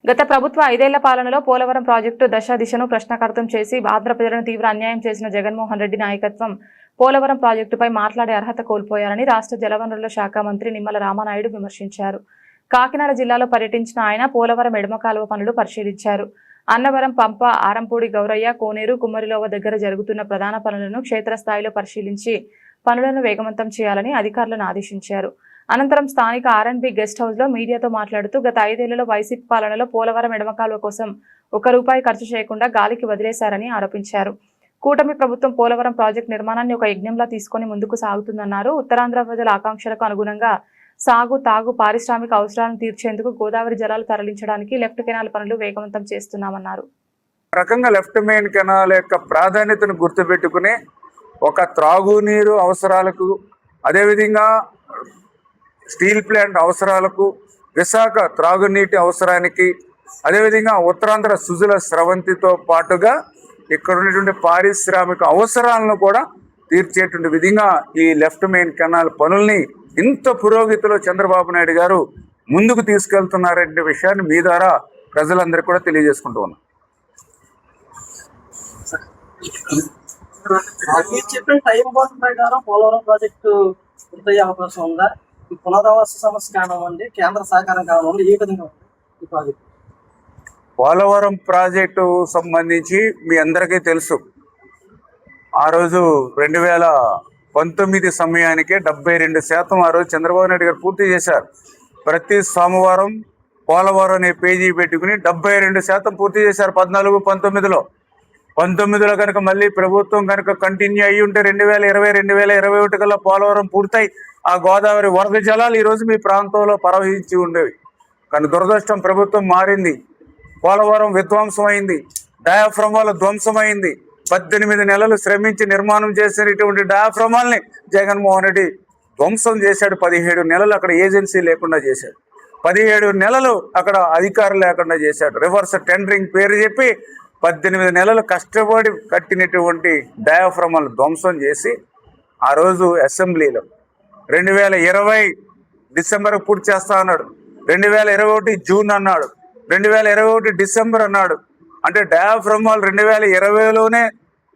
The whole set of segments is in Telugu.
గత ప్రభుత్వ 5 ఏళ్ల పాలనలో పోలవరం ప్రాజెక్టు దిశను ప్రశ్నార్థకం చేసి ఆంధ్ర ప్రజలను తీవ్ర అన్యాయం చేసిన జగన్మోహన్ రెడ్డి నాయకత్వం పోలవరం ప్రాజెక్టుపై మాట్లాడే అర్హత కోల్పోయారని రాష్ట్ర జలవనరుల శాఖ మంత్రి నిమ్మల రామానాయుడు విమర్శించారు. కాకినాడ జిల్లాలో పర్యటించిన ఆయన పోలవరం ఎడమ కాలువ పనులు పరిశీలించారు. అన్నవరం, పంప, ఆరంపూడి, గౌరయ్య, కోనేరు, కుమ్మరిలోవ దగ్గర జరుగుతున్న ప్రధాన పనులను క్షేత్రస్థాయిలో పరిశీలించి పనులను వేగవంతం చేయాలని అధికారులను ఆదేశించారు. అనంతరం స్థానిక ఆర్ఎండ్బి గెస్ట్ హౌస్ లో మీడియాతో మాట్లాడుతూ గత 5 ఏళ్లలో వైసీపీ పాలనలో పోలవరం ఎడమ కాలువ కోసం ₹1 ఖర్చు చేయకుండా గాలికి వదిలేశారని ఆరోపించారు. కూటమి ప్రభుత్వం పోలవరం ప్రాజెక్టు నిర్మాణాన్ని ఒక యజ్ఞంలా తీసుకుని ముందుకు సాగుతుందన్నారు. ఉత్తరాంధ్ర ప్రజల ఆకాంక్షలకు అనుగుణంగా సాగు, తాగు, పారిశ్రామిక అవసరాలను తీర్చేందుకు గోదావరి జలాలు తరలించడానికి లెఫ్ట్ కెనాల్ పనులు వేగవంతం చేస్తున్నామన్నారు. రకంగా లెఫ్ట్ మెయిన్ కెనాల్ యొక్క ప్రాధాన్యతను గుర్తుపెట్టుకుని ఒక త్రాగునీరు అవసరాలకు, అదేవిధంగా స్టీల్ ప్లాంట్ అవసరాలకు, విశాఖ త్రాగునీటి అవసరానికి, అదేవిధంగా ఉత్తరాంధ్ర సుజల స్రవంతితో పాటుగా ఇక్కడ ఉన్నటువంటి పారిశ్రామిక అవసరాలను కూడా తీర్చేటువంటి విధంగా ఈ లెఫ్ట్ మెయిన్ కెనాల్ పనుల్ని ఇంత పురోగతిలో చంద్రబాబు నాయుడు గారు ముందుకు తీసుకెళ్తున్నారనే విషయాన్ని మీ ద్వారా ప్రజలందరికీ కూడా తెలియజేసుకుంటూ ఉన్నాం. చెప్పిన టైం బాండ్ ప్రకారం పోలవరం ప్రాజెక్టు పూర్తయ్యే అవకాశం ఉందా? పునరావాస సమస్య కానివ్వండి, కేంద్ర సహకారం కానివ్వండి, ఏ విధంగా ఉంది ఈ ప్రాజెక్టు? పోలవరం ప్రాజెక్టు సంబంధించి మీ అందరికీ తెలుసు, ఆ రోజు 2019 సమయానికే 72% ఆ రోజు చంద్రబాబు నాయుడు గారు పూర్తి చేశారు. ప్రతి సోమవారం పోలవరం అనే పేజీ పెట్టుకుని 72% పూర్తి చేశారు 14-19లో. 19లో కనుక మళ్ళీ ప్రభుత్వం కనుక కంటిన్యూ అయ్యి ఉంటే 2020-2021 కల్లా పోలవరం పూర్తయి ఆ గోదావరి వరద జలాలు ఈరోజు మీ ప్రాంతంలో ప్రవహించి ఉండేవి. కానీ దురదృష్టం, ప్రభుత్వం మారింది, పోలవరం విధ్వంసమైంది, డయాఫ్రమాల ధ్వంసమైంది. 18 నెలలు శ్రమించి నిర్మాణం చేసినటువంటి డయాఫ్రమాల్ని జగన్మోహన్ రెడ్డి ధ్వంసం చేశాడు. 17 నెలలు అక్కడ ఏజెన్సీ లేకుండా చేశాడు. 17 నెలలు అక్కడ అధికారులు లేకుండా చేశాడు. రివర్స్ టెండరింగ్ పేరు చెప్పి 18 నెలలు కష్టపడి కట్టినటువంటి డయాఫ్రమాలు ధ్వంసం చేసి ఆ రోజు అసెంబ్లీలో 2020 డిసెంబర్ పూర్తి చేస్తా అన్నాడు, 2021 జూన్ అన్నాడు, 2021 డిసెంబర్ అన్నాడు. అంటే డయాఫ్రమాల్ 2020లోనే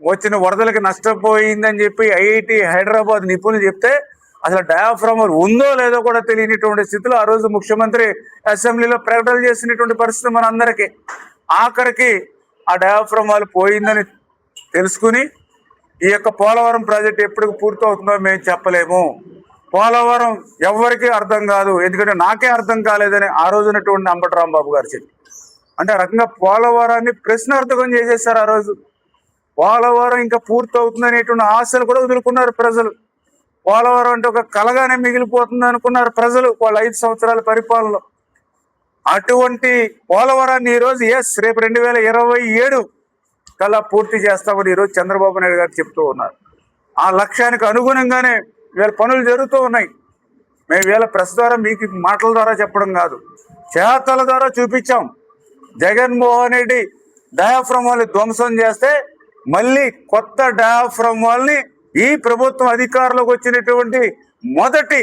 వచ్చిన వరదలకి నష్టపోయిందని చెప్పి ఐఐటి హైదరాబాద్ నిపుణులు చెప్తే అసలు డయాఫ్రమాల్ ఉందో లేదో కూడా తెలియనిటువంటి స్థితిలో ఆ రోజు ముఖ్యమంత్రి అసెంబ్లీలో ప్రకటన చేసినటువంటి పరిస్థితి మనందరికీ. ఆఖరికి ఆ డయాఫ్రమాల్ పోయిందని తెలుసుకుని ఈ యొక్క పోలవరం ప్రాజెక్ట్ ఎప్పుడు పూర్తవుతుందో మేము చెప్పలేము, పోలవరం ఎవరికీ అర్థం కాదు, ఎందుకంటే నాకే అర్థం కాలేదని ఆ రోజునటువంటి అంబటి రాంబాబు గారు చెప్పి, అంటే ఆ రకంగా పోలవరాన్ని ప్రశ్నార్థకం చేసేసారు. ఆ రోజు పోలవరం ఇంకా పూర్తవుతుంది అనేటువంటి ఆశలు కూడా వదులుకున్నారు ప్రజలు. పోలవరం అంటే ఒక కలగానే మిగిలిపోతుంది అనుకున్నారు ప్రజలు వాళ్ళ 5 సంవత్సరాల పరిపాలనలో. అటువంటి పోలవరాన్ని ఈరోజు రేపు 2027 కల్లా పూర్తి చేస్తామని ఈరోజు చంద్రబాబు నాయుడు గారు చెప్తూ ఉన్నారు. ఆ లక్ష్యానికి అనుగుణంగానే వీళ్ళ పనులు జరుగుతూ ఉన్నాయి. మేము వీళ్ళ ప్రెస్ ద్వారా మీకు మాటల ద్వారా చెప్పడం కాదు, చేతల ద్వారా చూపించాం. జగన్మోహన్ రెడ్డి డయాఫ్రమాల్ని ధ్వంసం చేస్తే మళ్ళీ కొత్త డయాఫ్రమాల్ని ఈ ప్రభుత్వం అధికారంలోకి వచ్చినటువంటి మొదటి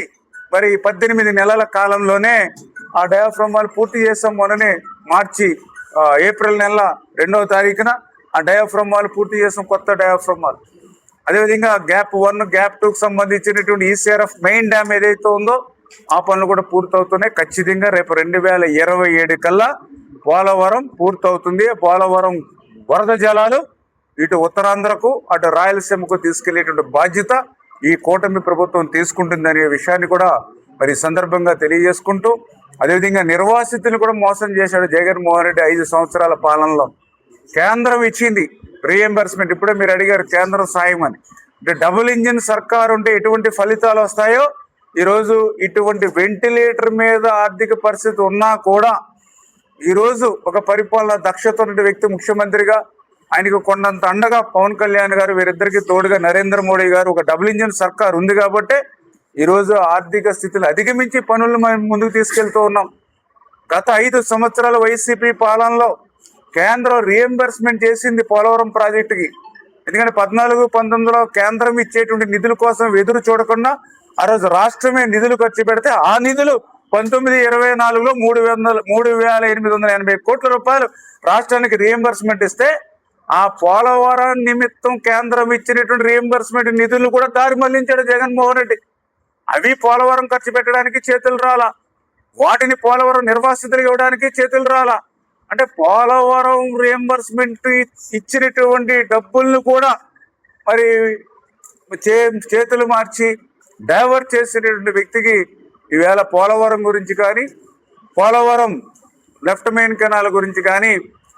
18 నెలల కాలంలోనే ఆ డయాఫ్రమాల్ పూర్తి చేస్తాం. మొన్ననే ఏప్రిల్ నెల 2వ తారీఖున ఆ డయాఫ్రమాల్ పూర్తి చేస్తాం, కొత్త డయాఫ్రమాల్. అదేవిధంగా గ్యాప్ 1, గ్యాప్ 2కు సంబంధించినటువంటి ఈసీఆర్ఎఫ్ మెయిన్ డ్యామ్ ఏదైతే ఉందో ఆ పనులు కూడా పూర్తవుతున్నాయి. ఖచ్చితంగా రేపు 2027 కల్లా పోలవరం పూర్తవుతుంది. పోలవరం వరద జలాలు ఇటు ఉత్తరాంధ్రకు అటు రాయలసీమకు తీసుకెళ్లేటువంటి బాధ్యత ఈ కూటమి ప్రభుత్వం తీసుకుంటుందనే విషయాన్ని కూడా మరి సందర్భంగా తెలియజేసుకుంటూ, అదేవిధంగా నిర్వాసితులు కూడా మోసం చేశాడు జగన్మోహన్ రెడ్డి 5 సంవత్సరాల పాలనలో. కేంద్రం ఇచ్చింది రీఎంబర్స్మెంట్, ఇప్పుడే మీరు అడిగారు కేంద్రం సాయం అని. అంటే డబుల్ ఇంజిన్ సర్కారు ఉంటే ఎటువంటి ఫలితాలు వస్తాయో ఈరోజు ఇటువంటి వెంటిలేటర్ మీద ఆర్థిక పరిస్థితి ఉన్నా కూడా ఈరోజు ఒక పరిపాలన దక్షత ఉన్న వ్యక్తి ముఖ్యమంత్రిగా, ఆయనకు కొండంత అండగా పవన్ కళ్యాణ్ గారు, వీరిద్దరికీ తోడుగా నరేంద్ర మోడీ గారు, ఒక డబుల్ ఇంజిన్ సర్కార్ ఉంది కాబట్టి ఈరోజు ఆర్థిక స్థితిని అధిగమించి పనులను మనం ముందుకు తీసుకెళ్తూ ఉన్నాం. గత 5 సంవత్సరాల వైసీపీ పాలనలో కేంద్రం రీఎంబర్స్మెంట్ చేసింది పోలవరం ప్రాజెక్టుకి. ఎందుకంటే 14-19లో కేంద్రం ఇచ్చేటువంటి నిధుల కోసం ఎదురు చూడకుండా ఆ రోజు రాష్ట్రమే నిధులు ఖర్చు పెడితే ఆ నిధులు 1924లో 3,880 కోట్ల రూపాయలు రాష్ట్రానికి రీఎంబర్స్మెంట్ ఇస్తే ఆ పోలవరం నిమిత్తం కేంద్రం ఇచ్చినటువంటి రీఎంబర్స్మెంట్ నిధులు కూడా దారి మళ్లించాడు జగన్మోహన్ రెడ్డి. అవి పోలవరం ఖర్చు పెట్టడానికి చేతులు రాలా, వాటిని పోలవరం నిర్వాసితులు ఇవ్వడానికి చేతులు రాలా. అంటే పోలవరం రీఎంబర్స్మెంట్ ఇచ్చినటువంటి డబ్బులను కూడా మరి చేతులు మార్చి డైవర్ట్ చేసినటువంటి వ్యక్తికి ఈవేళ పోలవరం గురించి కానీ, పోలవరం లెఫ్ట్ మెయిన్ కెనాల్ గురించి కానీ,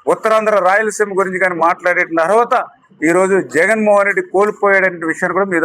ఉత్తరాంధ్ర రాయలసీమ గురించి కానీ మాట్లాడే అర్హత ఈరోజు జగన్మోహన్ రెడ్డి కోల్పోయాడనే విషయాన్ని కూడా మీ